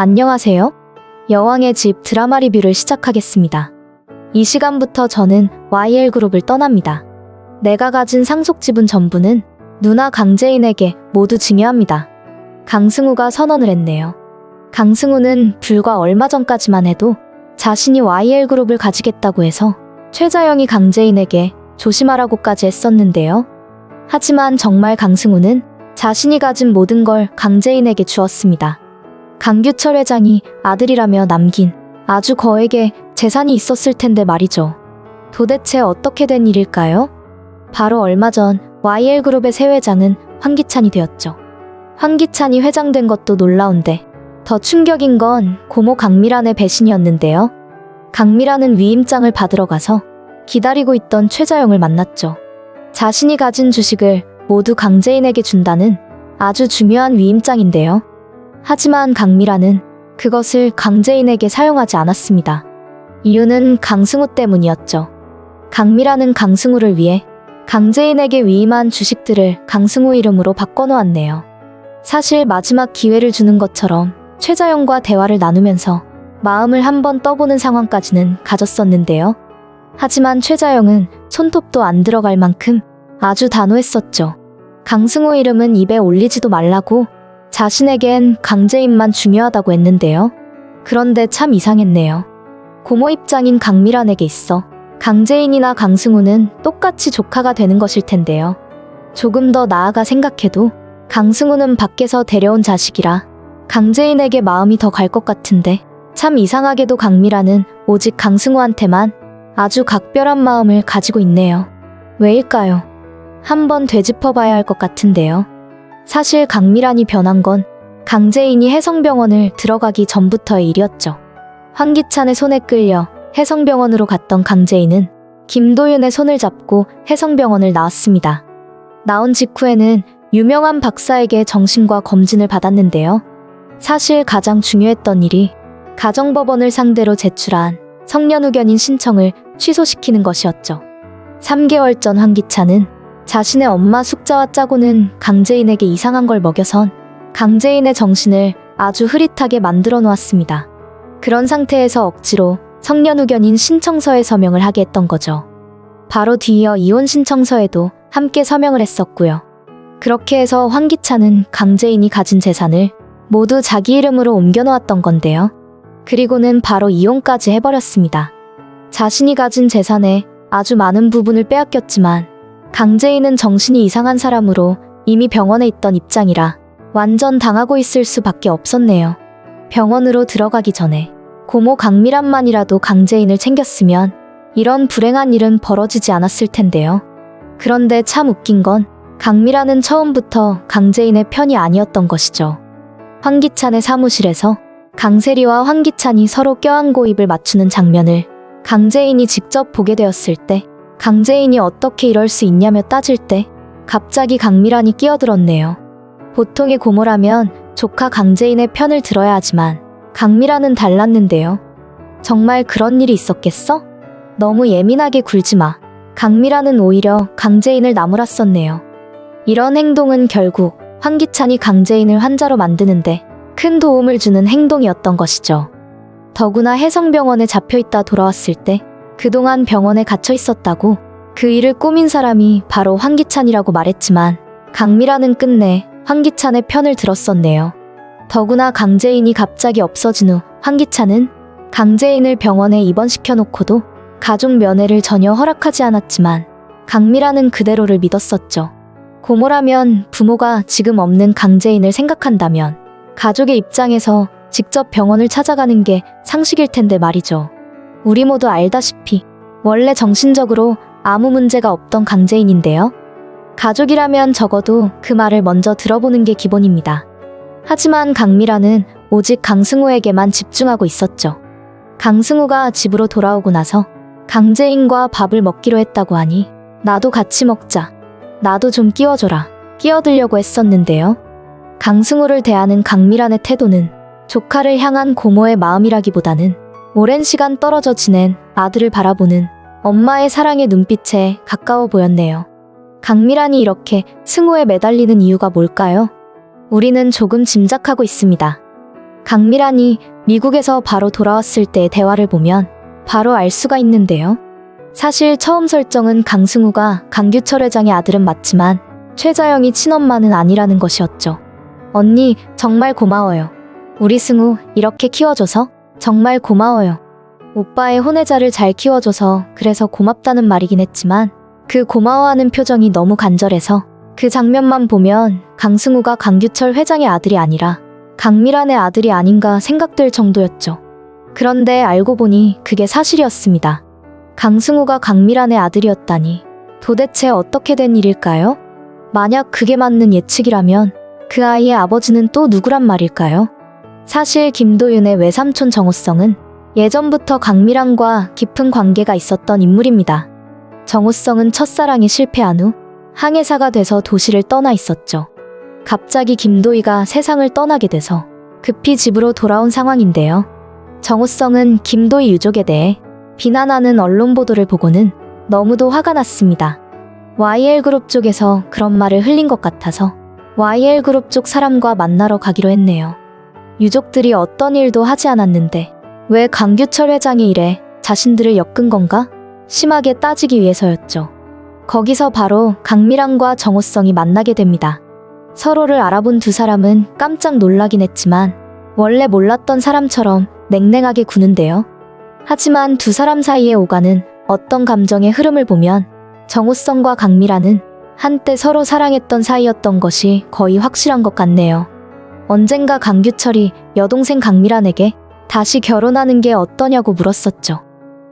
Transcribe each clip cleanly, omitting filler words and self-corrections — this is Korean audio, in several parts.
안녕하세요. 여왕의 집 드라마 리뷰를 시작하겠습니다. 이 시간부터 저는 YL그룹을 떠납니다. 내가 가진 상속지분 전부는 누나 강재인에게 모두 증여합니다. 강승우가 선언을 했네요. 강승우는 불과 얼마 전까지만 해도 자신이 YL그룹을 가지겠다고 해서 최자영이 강재인에게 조심하라고까지 했었는데요. 하지만 정말 강승우는 자신이 가진 모든 걸 강재인에게 주었습니다. 강규철 회장이 아들이라며 남긴 아주 거액의 재산이 있었을 텐데 말이죠. 도대체 어떻게 된 일일까요? 바로 얼마 전 YL그룹의 새 회장은 황기찬이 되었죠. 황기찬이 회장된 것도 놀라운데 더 충격인 건 고모 강미란의 배신이었는데요. 강미란은 위임장을 받으러 가서 기다리고 있던 최자영을 만났죠. 자신이 가진 주식을 모두 강재인에게 준다는 아주 중요한 위임장인데요. 하지만 강미란은 그것을 강재인에게 사용하지 않았습니다. 이유는 강승우 때문이었죠. 강미란은 강승우를 위해 강재인에게 위임한 주식들을 강승우 이름으로 바꿔놓았네요. 사실 마지막 기회를 주는 것처럼 최자영과 대화를 나누면서 마음을 한번 떠보는 상황까지는 가졌었는데요. 하지만 최자영은 손톱도 안 들어갈 만큼 아주 단호했었죠. 강승우 이름은 입에 올리지도 말라고 자신에겐 강재인만 중요하다고 했는데요. 그런데 참 이상했네요. 고모 입장인 강미란에게 있어 강재인이나 강승우는 똑같이 조카가 되는 것일 텐데요. 조금 더 나아가 생각해도 강승우는 밖에서 데려온 자식이라 강재인에게 마음이 더 갈 것 같은데 참 이상하게도 강미란은 오직 강승우한테만 아주 각별한 마음을 가지고 있네요. 왜일까요? 한번 되짚어봐야 할 것 같은데요. 사실 강미란이 변한 건 강재인이 혜성병원을 들어가기 전부터의 일이었죠. 황기찬의 손에 끌려 혜성병원으로 갔던 강재인은 김도윤의 손을 잡고 혜성병원을 나왔습니다. 나온 직후에는 유명한 박사에게 정신과 검진을 받았는데요. 사실 가장 중요했던 일이 가정법원을 상대로 제출한 성년후견인 신청을 취소시키는 것이었죠. 3개월 전 황기찬은 자신의 엄마 숙자와 짜고는 강재인에게 이상한 걸 먹여선 강재인의 정신을 아주 흐릿하게 만들어 놓았습니다. 그런 상태에서 억지로 성년후견인 신청서에 서명을 하게 했던 거죠. 바로 뒤이어 이혼 신청서에도 함께 서명을 했었고요. 그렇게 해서 황기찬은 강재인이 가진 재산을 모두 자기 이름으로 옮겨놓았던 건데요. 그리고는 바로 이혼까지 해버렸습니다. 자신이 가진 재산의 아주 많은 부분을 빼앗겼지만 강재인은 정신이 이상한 사람으로 이미 병원에 있던 입장이라 완전 당하고 있을 수밖에 없었네요. 병원으로 들어가기 전에 고모 강미란만이라도 강재인을 챙겼으면 이런 불행한 일은 벌어지지 않았을 텐데요. 그런데 참 웃긴 건 강미란은 처음부터 강재인의 편이 아니었던 것이죠. 황기찬의 사무실에서 강세리와 황기찬이 서로 껴안고 입을 맞추는 장면을 강재인이 직접 보게 되었을 때 강재인이 어떻게 이럴 수 있냐며 따질 때 갑자기 강미란이 끼어들었네요. 보통의 고모라면 조카 강재인의 편을 들어야 하지만 강미란은 달랐는데요. 정말 그런 일이 있었겠어? 너무 예민하게 굴지 마. 강미란은 오히려 강재인을 나무랐었네요. 이런 행동은 결국 황기찬이 강재인을 환자로 만드는데 큰 도움을 주는 행동이었던 것이죠. 더구나 혜성병원에 잡혀있다 돌아왔을 때 그동안 병원에 갇혀 있었다고 그 일을 꾸민 사람이 바로 황기찬이라고 말했지만 강미란은 끝내 황기찬의 편을 들었었네요. 더구나 강재인이 갑자기 없어진 후 황기찬은 강재인을 병원에 입원시켜놓고도 가족 면회를 전혀 허락하지 않았지만 강미란은 그대로를 믿었었죠. 고모라면 부모가 지금 없는 강재인을 생각한다면 가족의 입장에서 직접 병원을 찾아가는 게 상식일 텐데 말이죠. 우리 모두 알다시피 원래 정신적으로 아무 문제가 없던 강재인인데요. 가족이라면 적어도 그 말을 먼저 들어보는 게 기본입니다. 하지만 강미란은 오직 강승우에게만 집중하고 있었죠. 강승우가 집으로 돌아오고 나서 강재인과 밥을 먹기로 했다고 하니 나도 같이 먹자. 나도 좀 끼워줘라. 끼어들려고 했었는데요. 강승우를 대하는 강미란의 태도는 조카를 향한 고모의 마음이라기보다는 오랜 시간 떨어져 지낸 아들을 바라보는 엄마의 사랑의 눈빛에 가까워 보였네요. 강미란이 이렇게 승우에 매달리는 이유가 뭘까요? 우리는 조금 짐작하고 있습니다. 강미란이 미국에서 바로 돌아왔을 때의 대화를 보면 바로 알 수가 있는데요. 사실 처음 설정은 강승우가 강규철 회장의 아들은 맞지만 최자영이 친엄마는 아니라는 것이었죠. 언니, 정말 고마워요. 우리 승우 이렇게 키워줘서 정말 고마워요. 오빠의 혼외자를 잘 키워줘서 그래서 고맙다는 말이긴 했지만 그 고마워하는 표정이 너무 간절해서 그 장면만 보면 강승우가 강규철 회장의 아들이 아니라 강미란의 아들이 아닌가 생각될 정도였죠. 그런데 알고 보니 그게 사실이었습니다. 강승우가 강미란의 아들이었다니 도대체 어떻게 된 일일까요? 만약 그게 맞는 예측이라면 그 아이의 아버지는 또 누구란 말일까요? 사실 김도윤의 외삼촌 정우성은 예전부터 강미란과 깊은 관계가 있었던 인물입니다. 정우성은 첫사랑이 실패한 후 항해사가 돼서 도시를 떠나 있었죠. 갑자기 김도희가 세상을 떠나게 돼서 급히 집으로 돌아온 상황인데요. 정우성은 김도희 유족에 대해 비난하는 언론 보도를 보고는 너무도 화가 났습니다. YL그룹 쪽에서 그런 말을 흘린 것 같아서 YL그룹 쪽 사람과 만나러 가기로 했네요. 유족들이 어떤 일도 하지 않았는데 왜 강규철 회장의 일에 자신들을 엮은 건가? 심하게 따지기 위해서였죠. 거기서 바로 강미란과 정우성이 만나게 됩니다. 서로를 알아본 두 사람은 깜짝 놀라긴 했지만 원래 몰랐던 사람처럼 냉랭하게 구는데요. 하지만 두 사람 사이에 오가는 어떤 감정의 흐름을 보면 정우성과 강미란은 한때 서로 사랑했던 사이였던 것이 거의 확실한 것 같네요. 언젠가 강규철이 여동생 강미란에게 다시 결혼하는 게 어떠냐고 물었었죠.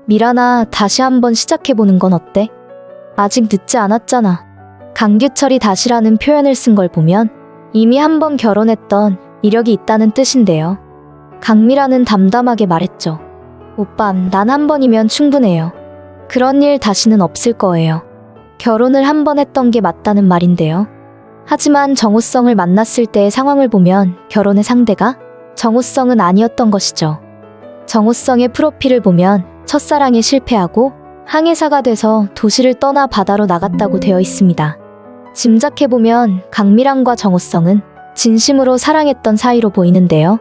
미란아, 다시 한번 시작해보는 건 어때? 아직 늦지 않았잖아. 강규철이 다시라는 표현을 쓴 걸 보면 이미 한 번 결혼했던 이력이 있다는 뜻인데요. 강미란은 담담하게 말했죠. 오빠, 난 한 번이면 충분해요. 그런 일 다시는 없을 거예요. 결혼을 한 번 했던 게 맞다는 말인데요. 하지만 정우성을 만났을 때의 상황을 보면 결혼의 상대가 정우성은 아니었던 것이죠. 정우성의 프로필을 보면 첫사랑에 실패하고 항해사가 돼서 도시를 떠나 바다로 나갔다고 되어 있습니다. 짐작해보면 강미란과 정우성은 진심으로 사랑했던 사이로 보이는데요.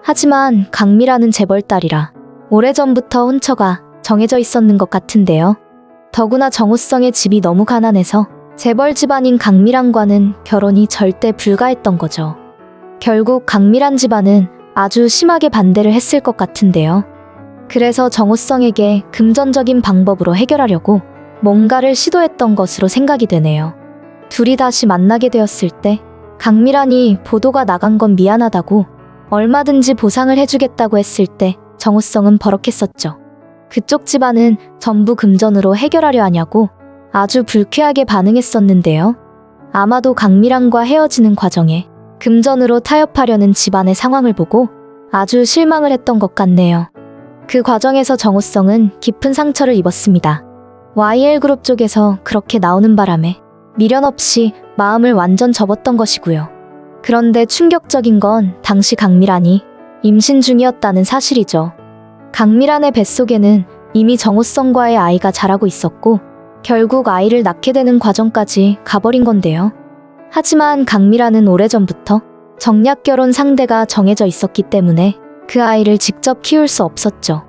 하지만 강미란은 재벌딸이라 오래전부터 혼처가 정해져 있었는 것 같은데요. 더구나 정우성의 집이 너무 가난해서 재벌 집안인 강미란과는 결혼이 절대 불가했던 거죠. 결국 강미란 집안은 아주 심하게 반대를 했을 것 같은데요. 그래서 정우성에게 금전적인 방법으로 해결하려고 뭔가를 시도했던 것으로 생각이 되네요. 둘이 다시 만나게 되었을 때 강미란이 보도가 나간 건 미안하다고 얼마든지 보상을 해주겠다고 했을 때 정우성은 버럭했었죠. 그쪽 집안은 전부 금전으로 해결하려 하냐고 아주 불쾌하게 반응했었는데요. 아마도 강미란과 헤어지는 과정에 금전으로 타협하려는 집안의 상황을 보고 아주 실망을 했던 것 같네요. 그 과정에서 정우성은 깊은 상처를 입었습니다. YL그룹 쪽에서 그렇게 나오는 바람에 미련 없이 마음을 완전 접었던 것이고요. 그런데 충격적인 건 당시 강미란이 임신 중이었다는 사실이죠. 강미란의 뱃속에는 이미 정우성과의 아이가 자라고 있었고 결국 아이를 낳게 되는 과정까지 가버린 건데요. 하지만 강미란은 오래전부터 정략결혼 상대가 정해져 있었기 때문에 그 아이를 직접 키울 수 없었죠.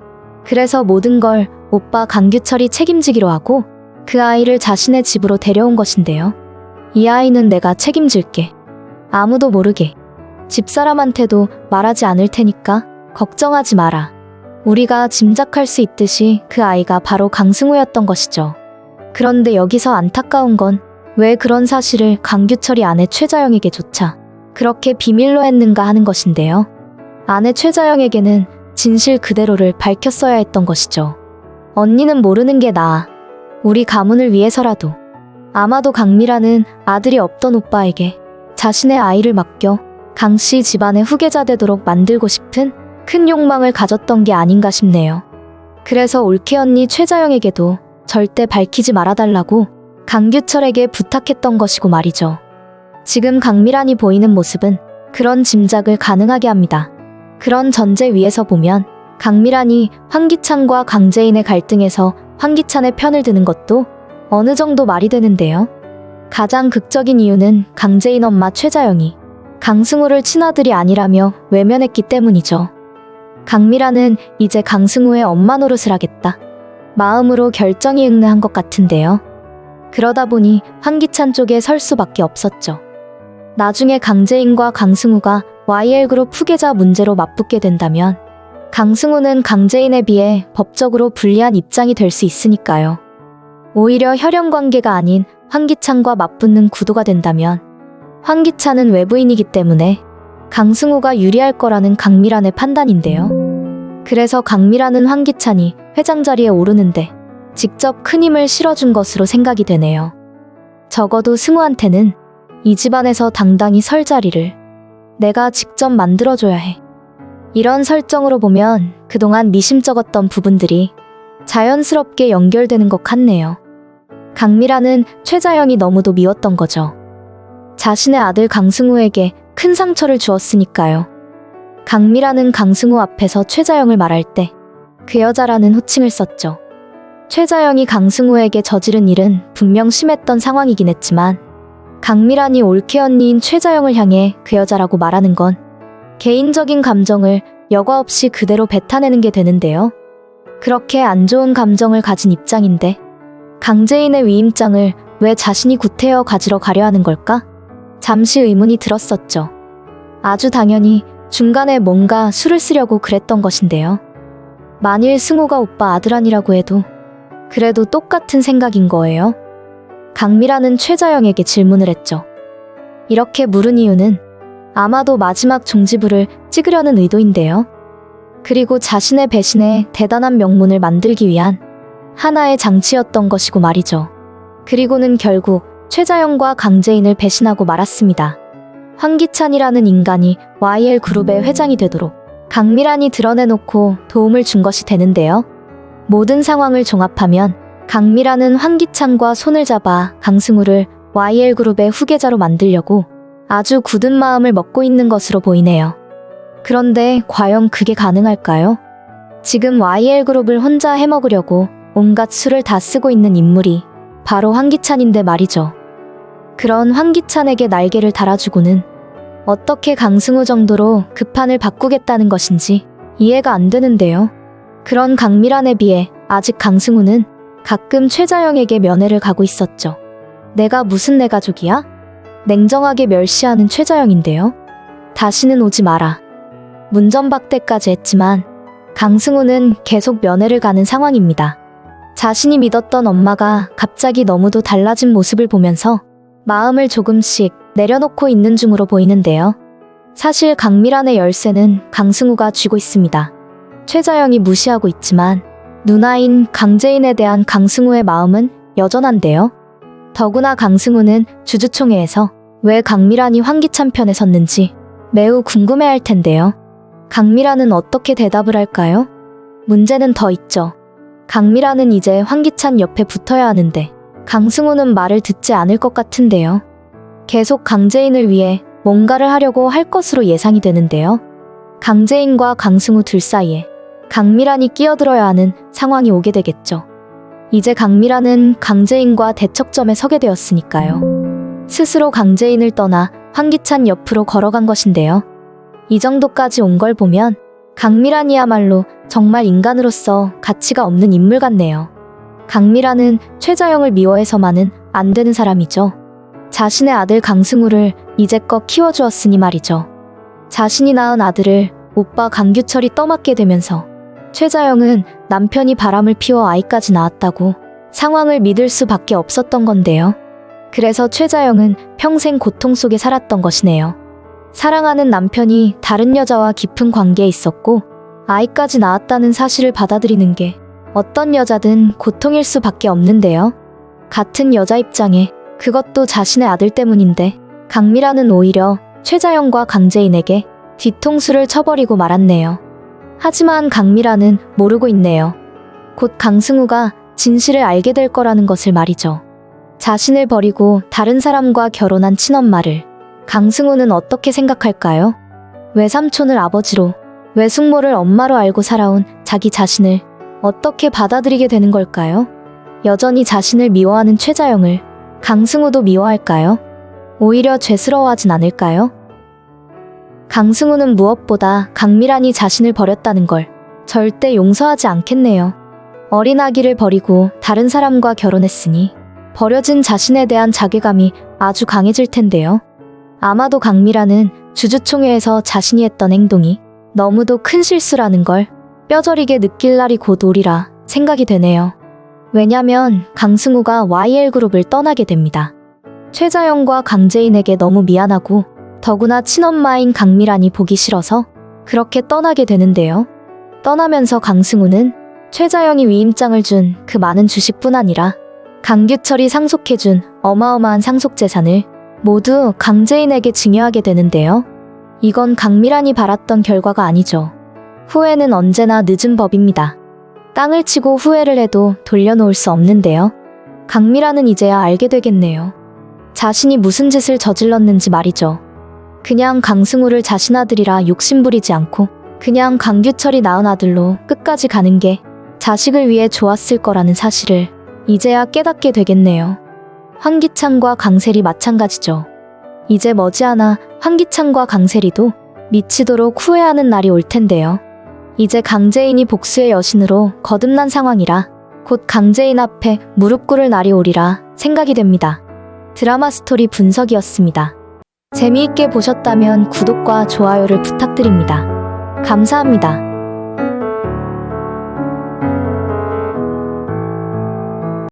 그래서 모든 걸 오빠 강규철이 책임지기로 하고 그 아이를 자신의 집으로 데려온 것인데요. 이 아이는 내가 책임질게. 아무도 모르게. 집사람한테도 말하지 않을 테니까 걱정하지 마라. 우리가 짐작할 수 있듯이 그 아이가 바로 강승우였던 것이죠. 그런데 여기서 안타까운 건 왜 그런 사실을 강규철이 아내 최자영에게조차 그렇게 비밀로 했는가 하는 것인데요. 아내 최자영에게는 진실 그대로를 밝혔어야 했던 것이죠. 언니는 모르는 게 나아. 우리 가문을 위해서라도. 아마도 강미란은 아들이 없던 오빠에게 자신의 아이를 맡겨 강씨 집안의 후계자 되도록 만들고 싶은 큰 욕망을 가졌던 게 아닌가 싶네요. 그래서 올케 언니 최자영에게도 절대 밝히지 말아달라고 강규철에게 부탁했던 것이고 말이죠. 지금 강미란이 보이는 모습은 그런 짐작을 가능하게 합니다. 그런 전제 위에서 보면 강미란이 황기찬과 강재인의 갈등에서 황기찬의 편을 드는 것도 어느 정도 말이 되는데요. 가장 극적인 이유는 강재인 엄마 최자영이 강승우를 친아들이 아니라며 외면했기 때문이죠. 강미라는 이제 강승우의 엄마 노릇을 하겠다 마음으로 결정이 응능한 것 같은데요. 그러다 보니 황기찬 쪽에 설 수밖에 없었죠. 나중에 강재인과 강승우가 YL그룹 후계자 문제로 맞붙게 된다면 강승우는 강재인에 비해 법적으로 불리한 입장이 될 수 있으니까요. 오히려 혈연 관계가 아닌 황기찬과 맞붙는 구도가 된다면 황기찬은 외부인이기 때문에 강승우가 유리할 거라는 강미란의 판단인데요. 그래서 강미란은 황기찬이 회장 자리에 오르는데 직접 큰 힘을 실어준 것으로 생각이 되네요. 적어도 승우한테는 이 집안에서 당당히 설 자리를 내가 직접 만들어줘야 해. 이런 설정으로 보면 그동안 미심쩍었던 부분들이 자연스럽게 연결되는 것 같네요. 강미란은 최자영이 너무도 미웠던 거죠. 자신의 아들 강승우에게 큰 상처를 주었으니까요. 강미란은 강승우 앞에서 최자영을 말할 때 그 여자라는 호칭을 썼죠. 최자영이 강승우에게 저지른 일은 분명 심했던 상황이긴 했지만 강미란이 올케 언니인 최자영을 향해 그 여자라고 말하는 건 개인적인 감정을 여과 없이 그대로 뱉어내는 게 되는데요. 그렇게 안 좋은 감정을 가진 입장인데 강재인의 위임장을 왜 자신이 구태여 가지러 가려 하는 걸까? 잠시 의문이 들었었죠. 아주 당연히 중간에 뭔가 수를 쓰려고 그랬던 것인데요. 만일 승우가 오빠 아들아니라고 해도 그래도 똑같은 생각인 거예요. 강미라는 최자영에게 질문을 했죠. 이렇게 물은 이유는 아마도 마지막 종지부를 찍으려는 의도인데요. 그리고 자신의 배신에 대단한 명분을 만들기 위한 하나의 장치였던 것이고 말이죠. 그리고는 결국 최자영과 강재인을 배신하고 말았습니다. 황기찬이라는 인간이 YL그룹의 회장이 되도록 강미란이 드러내놓고 도움을 준 것이 되는데요. 모든 상황을 종합하면 강미란은 황기찬과 손을 잡아 강승우를 YL그룹의 후계자로 만들려고 아주 굳은 마음을 먹고 있는 것으로 보이네요. 그런데 과연 그게 가능할까요? 지금 YL그룹을 혼자 해먹으려고 온갖 수를 다 쓰고 있는 인물이 바로 황기찬인데 말이죠. 그런 황기찬에게 날개를 달아주고는 어떻게 강승우 정도로 그 판을 바꾸겠다는 것인지 이해가 안 되는데요. 그런 강미란에 비해 아직 강승우는 가끔 최자영에게 면회를 가고 있었죠. 내가 무슨 내 가족이야? 냉정하게 멸시하는 최자영인데요. 다시는 오지 마라. 문전박대까지 했지만 강승우는 계속 면회를 가는 상황입니다. 자신이 믿었던 엄마가 갑자기 너무도 달라진 모습을 보면서 마음을 조금씩 내려놓고 있는 중으로 보이는데요. 사실 강미란의 열쇠는 강승우가 쥐고 있습니다. 최자영이 무시하고 있지만 누나인 강재인에 대한 강승우의 마음은 여전한데요. 더구나 강승우는 주주총회에서 왜 강미란이 황기찬 편에 섰는지 매우 궁금해할 텐데요. 강미란은 어떻게 대답을 할까요? 문제는 더 있죠. 강미란은 이제 황기찬 옆에 붙어야 하는데 강승우는 말을 듣지 않을 것 같은데요. 계속 강재인을 위해 뭔가를 하려고 할 것으로 예상이 되는데요. 강재인과 강승우 둘 사이에 강미란이 끼어들어야 하는 상황이 오게 되겠죠. 이제 강미란은 강재인과 대척점에 서게 되었으니까요. 스스로 강재인을 떠나 황기찬 옆으로 걸어간 것인데요. 이 정도까지 온 걸 보면 강미란이야말로 정말 인간으로서 가치가 없는 인물 같네요. 강미란은 최자영을 미워해서만은 안 되는 사람이죠. 자신의 아들 강승우를 이제껏 키워주었으니 말이죠. 자신이 낳은 아들을 오빠 강규철이 떠맡게 되면서 최자영은 남편이 바람을 피워 아이까지 낳았다고 상황을 믿을 수밖에 없었던 건데요. 그래서 최자영은 평생 고통 속에 살았던 것이네요. 사랑하는 남편이 다른 여자와 깊은 관계에 있었고 아이까지 낳았다는 사실을 받아들이는 게 어떤 여자든 고통일 수밖에 없는데요. 같은 여자 입장에 그것도 자신의 아들 때문인데 강미란은 오히려 최자영과 강재인에게 뒤통수를 쳐버리고 말았네요. 하지만 강미란은 모르고 있네요. 곧 강승우가 진실을 알게 될 거라는 것을 말이죠. 자신을 버리고 다른 사람과 결혼한 친엄마를 강승우는 어떻게 생각할까요? 외삼촌을 아버지로, 외숙모를 엄마로 알고 살아온 자기 자신을 어떻게 받아들이게 되는 걸까요? 여전히 자신을 미워하는 최자영을 강승우도 미워할까요? 오히려 죄스러워하진 않을까요? 강승우는 무엇보다 강미란이 자신을 버렸다는 걸 절대 용서하지 않겠네요. 어린 아기를 버리고 다른 사람과 결혼했으니 버려진 자신에 대한 자괴감이 아주 강해질 텐데요. 아마도 강미란은 주주총회에서 자신이 했던 행동이 너무도 큰 실수라는 걸 뼈저리게 느낄 날이 곧 오리라 생각이 되네요. 왜냐면 강승우가 YL그룹을 떠나게 됩니다. 최자영과 강재인에게 너무 미안하고 더구나 친엄마인 강미란이 보기 싫어서 그렇게 떠나게 되는데요. 떠나면서 강승우는 최자영이 위임장을 준 그 많은 주식뿐 아니라 강규철이 상속해준 어마어마한 상속재산을 모두 강재인에게 증여하게 되는데요. 이건 강미란이 바랐던 결과가 아니죠. 후회는 언제나 늦은 법입니다. 땅을 치고 후회를 해도 돌려놓을 수 없는데요. 강미란은 이제야 알게 되겠네요. 자신이 무슨 짓을 저질렀는지 말이죠. 그냥 강승우를 자신 아들이라 욕심부리지 않고 그냥 강규철이 낳은 아들로 끝까지 가는 게 자식을 위해 좋았을 거라는 사실을 이제야 깨닫게 되겠네요. 황기찬과 강세리 마찬가지죠. 이제 머지않아 황기찬과 강세리도 미치도록 후회하는 날이 올 텐데요. 이제 강재인이 복수의 여신으로 거듭난 상황이라 곧 강재인 앞에 무릎 꿇을 날이 오리라 생각이 됩니다. 드라마 스토리 분석이었습니다. 재미있게 보셨다면 구독과 좋아요를 부탁드립니다. 감사합니다.